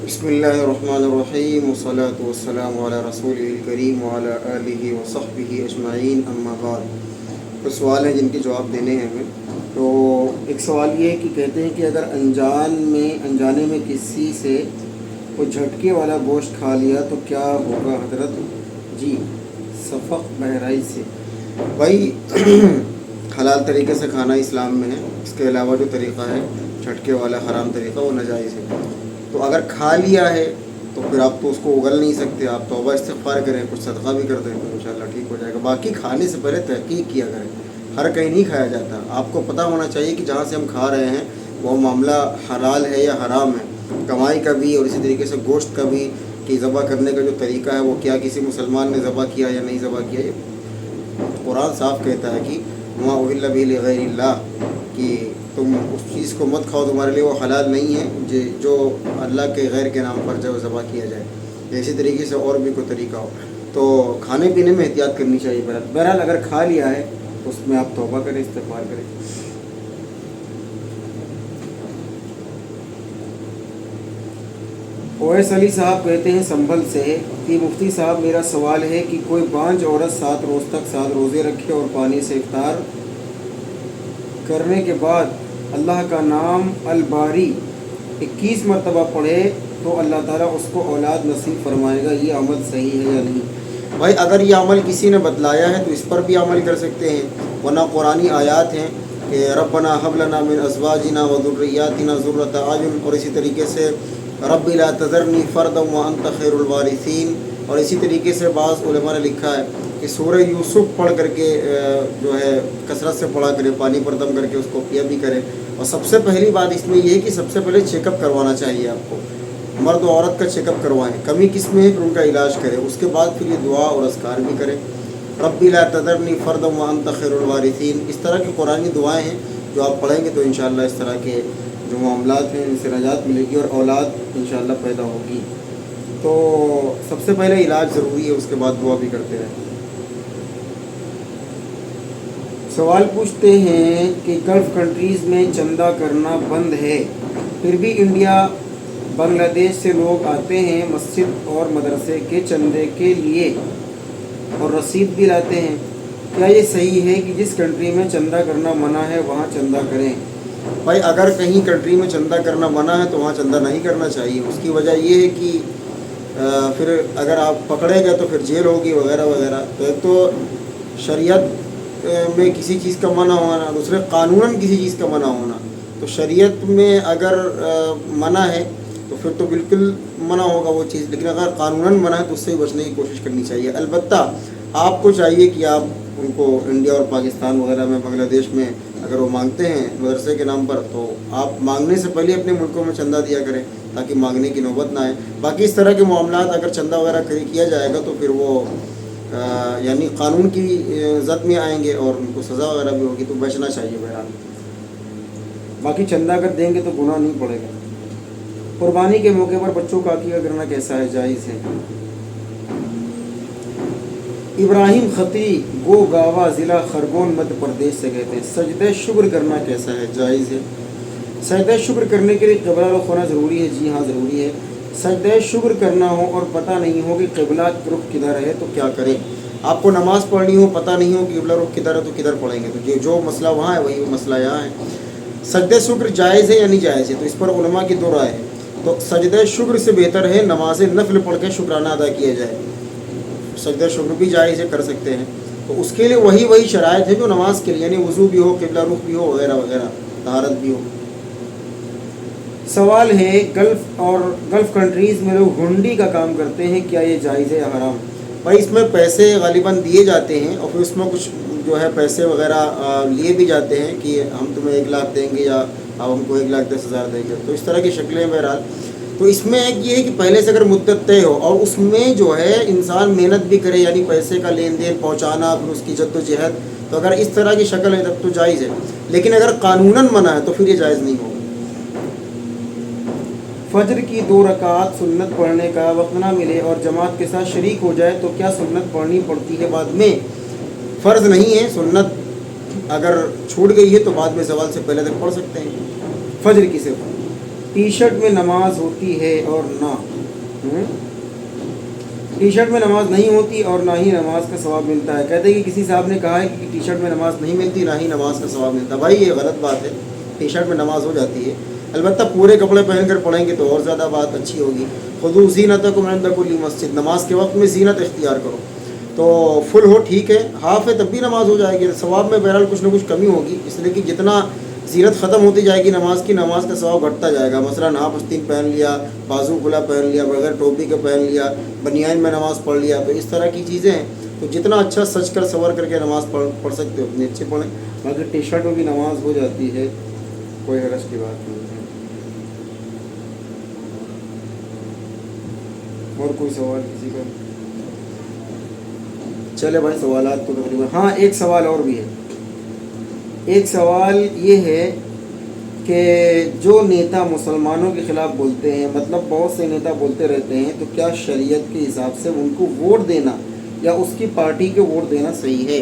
بسم اللہ الرحمن الرحیم والصلاة والسلام علی رسول الکریم وعلی آلہ وصحبہ اجمعین اما بعد۔ کچھ سوال ہیں جن کے جواب دینے ہیں ہمیں۔ تو ایک سوال یہ ہے کہ کہتے ہیں کہ اگر انجانے میں کسی سے کوئی جھٹکے والا گوشت کھا لیا تو کیا ہوگا حضرت؟ جی، صفق بہرائچ سے۔ بھائی حلال طریقے سے کھانا اسلام میں ہے، اس کے علاوہ جو طریقہ ہے جھٹکے والا حرام طریقہ وہ ناجائز ہے۔ تو اگر کھا لیا ہے تو پھر آپ تو اس کو اگل نہیں سکتے، آپ توبہ استغفار کریں، کچھ صدقہ بھی کر دیں تو انشاءاللہ ٹھیک ہو جائے گا۔ باقی کھانے سے پہلے تحقیق کیا کریں، ہر کہیں نہیں کھایا جاتا۔ آپ کو پتہ ہونا چاہیے کہ جہاں سے ہم کھا رہے ہیں وہ معاملہ حلال ہے یا حرام ہے، کمائی کا بھی اور اسی طریقے سے گوشت کا بھی، کہ ذبح کرنے کا جو طریقہ ہے وہ کیا کسی مسلمان نے ذبح کیا یا نہیں ذبح کیا۔ قرآن صاف کہتا ہے کہ وما اہل بہ لغیر اللہ، کہ تم اس چیز کو مت کھاؤ، تمہارے لیے وہ حلال نہیں ہے جو اللہ کے غیر کے نام پر جو ذبح کیا جائے۔ اسی طریقے سے اور بھی کوئی طریقہ ہو تو کھانے پینے میں احتیاط کرنی چاہیے۔ بہرحال اگر کھا لیا ہے تو اس میں آپ توبہ کریں، استغفار کریں۔ اویس علی صاحب کہتے ہیں سنبھل سے کہ مفتی صاحب میرا سوال ہے کہ کوئی بانجھ عورت 7 روز تک 7 روزے رکھے اور پانی سے افطار کرنے کے بعد اللہ کا نام الباری 21 مرتبہ پڑھے تو اللہ تعالیٰ اس کو اولاد نصیب فرمائے گا، یہ عمل صحیح ہے یا نہیں؟ بھائی اگر یہ عمل کسی نے بتلایا ہے تو اس پر بھی عمل کر سکتے ہیں، ورنہ قرآنی آیات ہیں کہ ربنا ھب لنا من ازواجنا وذریاتنا قرۃ اعین، اور اسی طریقے سے رب لا تذرنی فردا وانت خیر الوارثین، اور اسی طریقے سے بعض علماء نے لکھا ہے کہ سورہ یوسف پڑھ کر کے جو ہے کثرت سے پڑھا کرے، پانی پر دم کر کے اس کو پیا بھی کرے۔ اور سب سے پہلی بات اس میں یہ ہے کہ سب سے پہلے چیک اپ کروانا چاہیے آپ کو، مرد و عورت کا چیک اپ کروائیں، کمی کس میں ہے پھر ان کا علاج کریں، اس کے بعد پھر یہ دعا اور اذکار بھی کریں، رب لا تذرنی فردا وانت خیر الوارثین۔ اس طرح کی قرآنی دعائیں ہیں جو آپ پڑھیں گے تو انشاءاللہ اس طرح کے جو معاملات ہیں ان سے نجات ملے گی اور اولاد انشاءاللہ پیدا ہوگی۔ تو سب سے پہلے علاج ضروری ہے، اس کے بعد دعا بھی کرتے رہیں۔ سوال پوچھتے ہیں کہ گلف کنٹریز میں چندہ کرنا بند ہے، پھر بھی انڈیا بنگلہ دیش سے لوگ آتے ہیں مسجد اور مدرسے کے چندے کے لیے اور رسید بھی لاتے ہیں، کیا یہ صحیح ہے کہ جس کنٹری میں چندہ کرنا منع ہے وہاں چندہ کریں؟ بھائی اگر کہیں کنٹری میں چندہ کرنا منع ہے تو وہاں چندہ نہیں کرنا چاہیے۔ اس کی وجہ یہ ہے کہ پھر اگر آپ پکڑے گئے تو پھر جیل ہوگی وغیرہ وغیرہ۔ تو ایک تو شریعت میں کسی چیز کا منع ہونا، دوسرے قانوناً کسی چیز کا منع ہونا۔ تو شریعت میں اگر منع ہے تو پھر تو بالکل منع ہوگا وہ چیز، لیکن اگر قانوناً منع ہے تو اس سے بچنے کی کوشش کرنی چاہیے۔ البتہ آپ کو چاہیے کہ آپ ان کو انڈیا اور پاکستان وغیرہ میں، بنگلہ دیش میں اگر وہ مانگتے ہیں مدرسے کے نام پر تو آپ مانگنے سے پہلے اپنے ملکوں میں چندہ دیا کریں تاکہ مانگنے کی نوبت نہ آئے۔ باقی اس طرح کے معاملات اگر چندہ وغیرہ کیا جائے گا تو پھر وہ یعنی قانون کی زد میں آئیں گے اور ان کو سزا وغیرہ بھی ہوگی، تو بچنا چاہیے بہرحال۔ باقی چندہ اگر دیں گے تو گناہ نہیں پڑے گا۔ قربانی کے موقع پر بچوں کا عقیقہ کرنا کیسا ہے، جائز ہے؟ ابراہیم خطری گو گاوا ضلع خرگون مدھیہ پردیش سے کہتے ہیں سجدہ شکر کرنا کیسا ہے، جائز ہے؟ سجدہ شکر کرنے کے لیے قبلہ رخ ہونا ضروری ہے؟ جی ہاں ضروری ہے۔ سجدہ شکر کرنا ہو اور پتہ نہیں ہو کہ قبلہ رخ کدھر ہے تو کیا کریں؟ آپ کو نماز پڑھنی ہو، پتہ نہیں ہو کہ قبلہ رخ کدھر ہے تو کدھر پڑھیں گے؟ تو جو مسئلہ وہاں ہے وہی مسئلہ یہاں ہے۔ سجدہ شکر جائز ہے یا نہیں جائز ہے؟ تو اس پر علماء کی 2 رائے ہے۔ تو سجدہ شکر سے بہتر ہے نماز نفل پڑھ کے شکرانہ ادا کیا جائے۔ سجدہ شکر بھی جائز ہے، کر سکتے ہیں، تو اس کے لیے وہی شرائط ہے جو نماز کے لیے، یعنی وضو بھی ہو، قبلہ رخ بھی ہو وغیرہ وغیرہ، طہارت بھی ہو۔ سوال ہے گلف کنٹریز میں لوگ ہنڈی کا کام کرتے ہیں، کیا یہ جائز ہے یا حرام؟ بھائی اس میں پیسے غالباً دیے جاتے ہیں اور پھر اس میں کچھ جو ہے پیسے وغیرہ لیے بھی جاتے ہیں کہ ہم تمہیں 1 لاکھ دیں گے یا آپ ہم کو 1,10,000 دیں گے، تو اس طرح کی شکلیں بہرحال۔ تو اس میں ایک یہ ہے کہ پہلے سے اگر مدت طے ہو اور اس میں جو ہے انسان محنت بھی کرے، یعنی پیسے کا لین دین پہنچانا، پھر اس کی جد و جہد، تو اگر اس طرح کی شکل ہے تب تو جائز ہے، لیکن اگر قانوناً منع ہے تو پھر یہ جائز نہیں ہوگا۔ فجر کی 2 رکعات سنت پڑھنے کا وقت نہ ملے اور جماعت کے ساتھ شریک ہو جائے تو کیا سنت پڑھنی پڑتی ہے بعد میں؟ فرض نہیں ہے، سنت اگر چھوٹ گئی ہے تو بعد میں زوال سے پہلے تک پڑھ سکتے ہیں فجر کی صرف۔ टी शर्ट में नमाज होती है और ना टी शर्ट में नमाज नहीं होती और ना ही नमाज का सवाब मिलता है। कहते हैं कि किसी साहब ने कहा है कि टी शर्ट में नमाज नहीं मिलती, ना ही नमाज का सवाब मिलता। भाई ये गलत बात है, टी शर्ट में नमाज हो जाती है। अलबत्ता पूरे कपड़े पहन कर पढ़ेंगे तो और ज़्यादा बात अच्छी होगी। खुदू ज़ीनतकुम इंद कुल्ली मस्जिद, नमाज के वक्त में ज़ीनत इख्तियार करो। तो फुल हो ठीक है, हाफ है तब भी नमाज हो जाएगी। सवाब में बहरहाल कुछ ना कुछ कमी होगी, इसलिए कि जितना ज़ीनत ख़त्म होती जाएगी नमाज की, नमाज का सवाब घटता जाएगा। मसलन हाफ आस्तीन पहन लिया, बाजू खुला पहन लिया, बगैर टोपी के पहन लिया, बनियान में नमाज़ पढ़ लिया, तो इस तरह की चीज़ें हैं। तो जितना अच्छा सच कर संवर करके नमाज़ पढ़ सकते हो उतनी अच्छी पढ़ें। बाकी टी शर्ट में भी नमाज हो जाती है, कोई हरज की बात नहीं है। और कोई सवाल किसी का? चले भाई, सवालात तो तकरीबन, हाँ एक सवाल और भी है। एक सवाल ये है कि जो नेता मुसलमानों के ख़िलाफ़ बोलते हैं, मतलब बहुत से नेता बोलते रहते हैं, तो क्या शरीयत के हिसाब से उनको वोट देना या उसकी पार्टी के वोट देना सही है?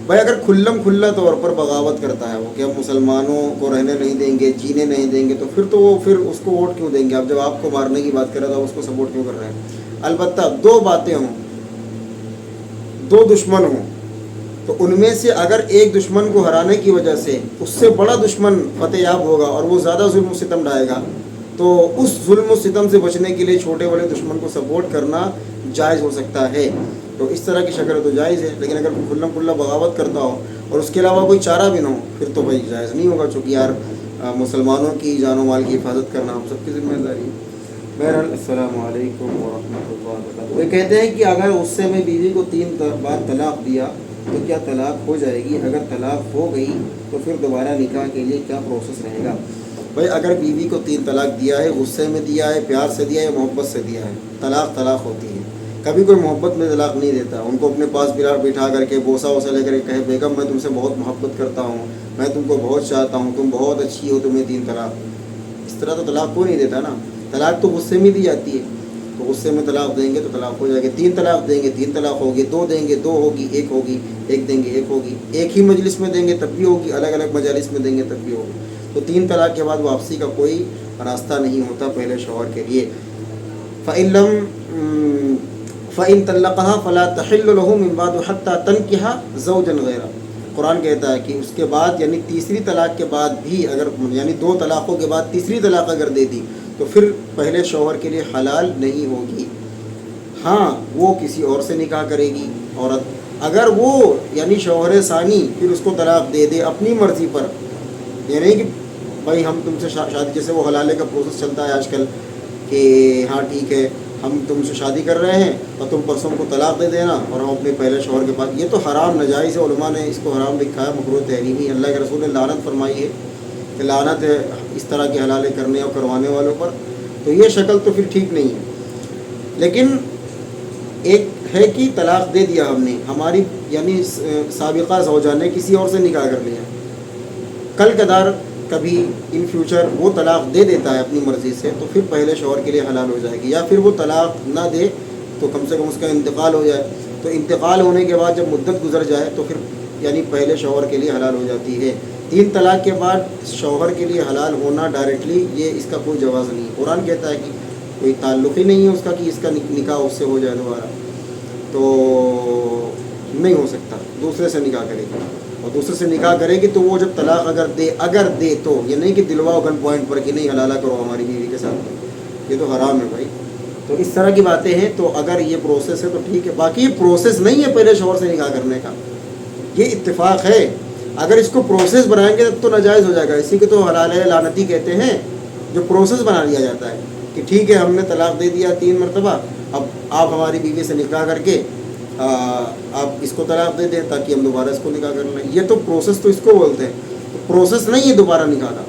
भाई अगर खुल्ला तौर पर बगावत करता है वो कि हम मुसलमानों को रहने नहीं देंगे, जीने नहीं देंगे, तो फिर उसको वोट क्यों देंगे? आप जब आपको मारने की बात कर रहे हो तो उसको सपोर्ट क्यों कर रहे हैं? अलबत्ता दो बातें हों, दो दुश्मन हों, तो उनमें से अगर एक दुश्मन को हराने की वजह से उससे बड़ा दुश्मन फतेहयाब होगा और वो ज़्यादा जुल्म सितम ढाएगा, तो उस जुल्म सितम से बचने के लिए छोटे बड़े दुश्मन को सपोर्ट करना जायज़ हो सकता है। तो इस तरह की शक्ल तो जायज़ है, लेकिन अगर कोई खुल्ला बगावत करता हो और उसके अलावा कोई चारा भी ना हो, फिर तो भाई जायज़ नहीं होगा, चूँकि यार मुसलमानों की जानो माल की हिफाजत करना हम सबकी ज़िम्मेदारी है। बहरहाल अस्सलामु अलैकुम वरहमतुल्लाहि वबरकातुहू। वो कहते हैं कि अगर उससे मैं बीवी को 3 बार तलाक दिया तो क्या तलाक हो जाएगी? अगर तलाक हो गई तो फिर दोबारा निकाह के लिए क्या प्रोसेस रहेगा? भाई अगर बीवी को 3 तलाक दिया है, गुस्से में दिया है, प्यार से दिया है, मोहब्बत से दिया है, तलाक होती है। कभी कोई मोहब्बत में तलाक नहीं देता, उनको अपने पास बिठा करके बोसा वोसा लेकर कहे बेगम मैं तुमसे बहुत मोहब्बत करता हूँ, मैं तुमको बहुत चाहता हूँ, तुम बहुत अच्छी हो, तुम्हें 3 तलाक, इस तरह तो तलाक को नहीं देता ना। तलाक तो गुस्से में दी जाती है, तो गुस्से में तलाक देंगे तो तलाक हो जाएगी। 3 तलाक देंगे 3 तलाक होगी, 2 देंगे 2 होगी, 1 होगी, 1 देंगे 1 होगी, एक ही मजलिस में देंगे तब भी होगी, अलग अलग मजालिस में देंगे तब भी होगी। तो 3 तलाक के बाद वापसी का कोई रास्ता नहीं होता पहले शौहर के लिए। फ़इन तल्लक़हा फ़ला तहिल्लु लहू मिन बादु हत्ता तनकिहा ज़ौजन गैरा। कुरान कहता है कि उसके बाद यानी तीसरी तलाक के बाद भी अगर यानी 2 तलाक़ों के बाद तीसरी तलाक अगर दे दी तो फिर पहले शौहर के लिए हलाल नहीं होगी। हाँ वो किसी और से निकाह करेगी औरत, अगर वो यानी शौहर सानी फिर उसको तलाक दे दे अपनी मर्ज़ी पर, ये नहीं कि भाई हम तुमसे शादी, जैसे वो हलाले का प्रोसेस चलता है आजकल कि हाँ ठीक है हम तुमसे शादी कर रहे हैं और तुम परसों को तलाक दे देना और हम अपने पहले शौहर के पास, ये तो हराम नजायज़ है। उलमा ने इसको हराम लिखा है, मकरूह तहरीमी। अल्लाह के रसूल ने लानत फरमाई है कि लानत है इस तरह के हलाले करने और करवाने वालों पर। तो ये शक्ल तो फिर ठीक नहीं है। लेकिन एक है कि तलाक दे दिया हमने, हमारी यानी साबिक़ा ज़ौजा ने किसी और से निकाह कर लिया, कल कदार कभी इन फ्यूचर वो तलाक दे देता है अपनी मर्ज़ी से, तो फिर पहले शौहर के लिए हलाल हो जाएगी। या फिर वो तलाक ना दे तो कम से कम उसका इंतकाल हो जाए, तो इंतकाल होने के बाद जब मुद्दत गुजर जाए तो फिर यानी पहले शौहर के लिए हलाल हो जाती है। 3 तलाक के बाद शौहर के लिए हलाल होना डायरेक्टली, ये इसका कोई जवाज़ नहीं है। कुरान कहता है कि कोई ताल्लुक़ ही नहीं है उसका कि इसका निकाह उससे हो जाए दोबारा, तो नहीं हो सकता, दूसरे से निकाह करेगी। और दूसरे से निकाह करेगी तो वो जब तलाक अगर दे तो ये नहीं कि दिलवाओ गन पॉइंट पर कि नहीं हलाला करो हमारी बीवी के साथ, ये तो हराम है भाई। तो इस तरह की बातें हैं। तो अगर ये प्रोसेस है तो ठीक है, बाकी ये प्रोसेस नहीं है पहले शौहर से निकाह करने का, ये इत्तेफाक है। अगर इसको प्रोसेस बनाएंगे तब तो नाजायज़ हो जाएगा। इसी को तो हलाल लानती कहते हैं, जो प्रोसेस बना लिया जाता है कि ठीक है हमने तलाक दे दिया 3 मरतबा, अब आप हमारी बीवी से निकाह करके आप इसको तलाक दे दें ताकि हम दोबारा इसको निकाह कर लें। ये तो प्रोसेस तो इसको बोलते हैं, तो प्रोसेस नहीं है दोबारा निकाह का।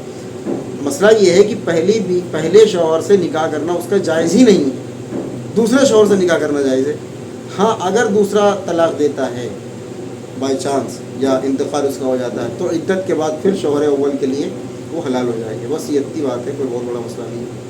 मसला ये है कि पहले शौहर से निकाह करना उसका जायज़ ही नहीं है, दूसरे शौहर से निकाह करना जायज़ है। हाँ अगर दूसरा तलाक देता है बाई चांस या इंतकाल उसका हो जाता है तो इद्दत के बाद फिर शौहर अव्वल के लिए वो हलाल हो जाएगी। बस ये इतनी बात है, कोई बहुत बड़ा मसला नहीं है।